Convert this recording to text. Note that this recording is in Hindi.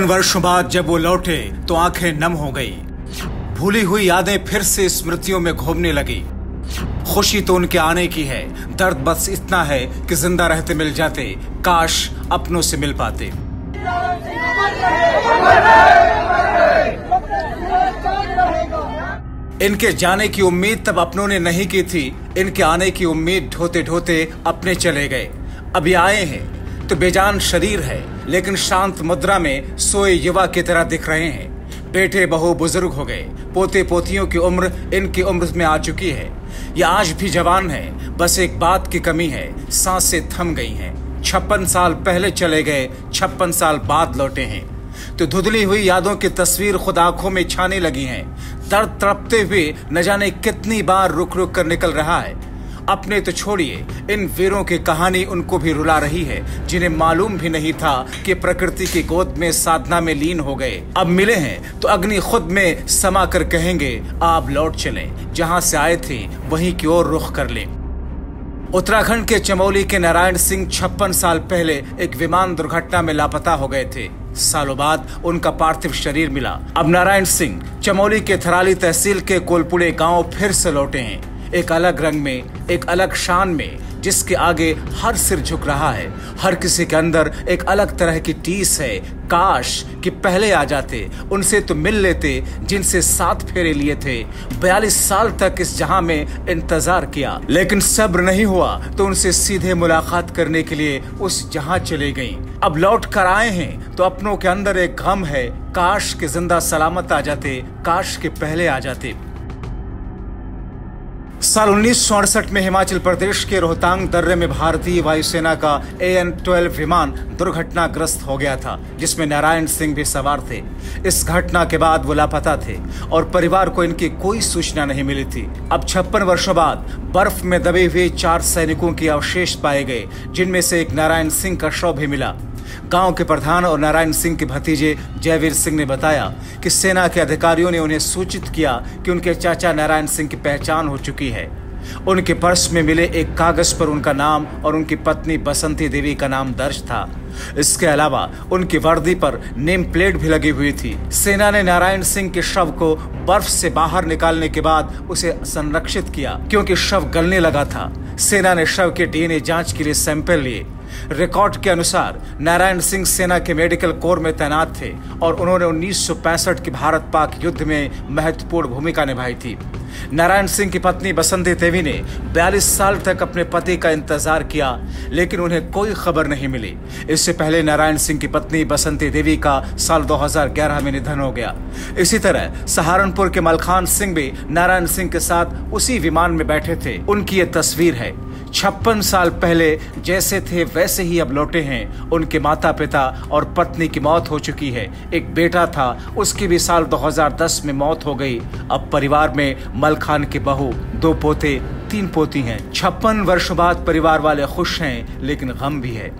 56 वर्षों बाद जब वो लौटे तो आंखें नम हो गई। भूली हुई यादें फिर से स्मृतियों में घूमने लगी। खुशी तो उनके आने की है, दर्द बस इतना है कि जिंदा रहते मिल जाते, काश अपनों से मिल पाते। इनके जाने की उम्मीद तब अपनों ने नहीं की थी, इनके आने की उम्मीद ढोते ढोते अपने चले गए। अभी आए हैं तो बेजान शरीर है, लेकिन शांत मुद्रा में सोए युवा की तरह दिख रहे हैं। बेटे बहू बुजुर्ग हो गए, पोते पोतियों की उम्र इनकी उम्र में आ चुकी है। ये आज भी जवान है, बस एक बात की कमी है, सांसें थम गई हैं। 56 साल पहले चले गए, 56 साल बाद लौटे हैं। तो धुंधली हुई यादों की तस्वीर खुद आंखों में छाने लगी हैं। दर्द तड़पते हुए न जाने कितनी बार रुक रुक कर निकल रहा है। अपने तो छोड़िए, इन वीरों की कहानी उनको भी रुला रही है, जिन्हें मालूम भी नहीं था कि प्रकृति की गोद में साधना में लीन हो गए। अब मिले हैं तो अग्नि खुद में समा कर कहेंगे, आप लौट चलें, जहां से आए थे वहीं की ओर रुख कर लें। उत्तराखंड के चमोली के नारायण सिंह 56 साल पहले एक विमान दुर्घटना में लापता हो गए थे। सालों बाद उनका पार्थिव शरीर मिला। अब नारायण सिंह चमोली के थराली तहसील के कोलपुड़े गांव फिर से लौटे हैं, एक अलग रंग में, एक अलग शान में, जिसके आगे हर सिर झुक रहा है। हर किसी के अंदर एक अलग तरह की टीस है। काश कि पहले आ जाते, उनसे तो मिल लेते जिनसे 7 फेरे लिए थे। 42 साल तक इस जहां में इंतजार किया, लेकिन सब्र नहीं हुआ तो उनसे सीधे मुलाकात करने के लिए उस जहां चले गईं। अब लौट कर आए हैं तो अपनों के अंदर एक गम है, काश के जिंदा सलामत आ जाते, काश के पहले आ जाते। साल 1968 में हिमाचल प्रदेश के रोहतांग दर्रे में भारतीय वायुसेना का AN-12 विमान दुर्घटनाग्रस्त हो गया था, जिसमें नारायण सिंह भी सवार थे। इस घटना के बाद वो लापता थे और परिवार को इनकी कोई सूचना नहीं मिली थी। अब 56 वर्षों बाद बर्फ में दबे हुए 4 सैनिकों के अवशेष पाए गए, जिनमें से एक नारायण सिंह का शव भी मिला। गांव के प्रधान और नारायण सिंह के भतीजे जयवीर सिंह ने बताया कि सेना के अधिकारियों ने उन्हें सूचित किया कि उनके चाचा नारायण सिंह की पहचान हो चुकी है। उनके पर्स में मिले एक कागज पर उनका नाम और उनकी पत्नी बसंती देवी का नाम दर्ज था। इसके अलावा उनकी वर्दी पर नेम प्लेट भी लगी हुई थी। सेना ने नारायण सिंह के शव को बर्फ से बाहर निकालने के बाद उसे संरक्षित किया, क्योंकि शव गलने लगा था। सेना ने शव के DNA जांच के लिए सैंपल लिए। रिकॉर्ड के अनुसार नारायण सिंह सेना के मेडिकल कोर में तैनात थे और उन्होंने 1965 के भारत पाक युद्ध में महत्वपूर्ण भूमिका निभाई थी। नारायण सिंह की पत्नी बसंती देवी ने 42 साल तक अपने पति का इंतजार किया, लेकिन उन्हें कोई खबर नहीं मिली। इससे पहले नारायण सिंह की पत्नी बसंती देवी का साल 2011 में निधन हो गया। इसी तरह सहारनपुर के मलखान सिंह भी नारायण सिंह के साथ उसी विमान में बैठे थे। उनकी ये तस्वीर है। 56 साल पहले जैसे थे वैसे ही अब लौटे हैं। उनके माता पिता और पत्नी की मौत हो चुकी है। एक बेटा था, उसकी भी साल 2010 में मौत हो गई। अब परिवार में मलखान के बहू, 2 पोते, 3 पोती हैं। 56 वर्षों बाद परिवार वाले खुश हैं, लेकिन गम भी है।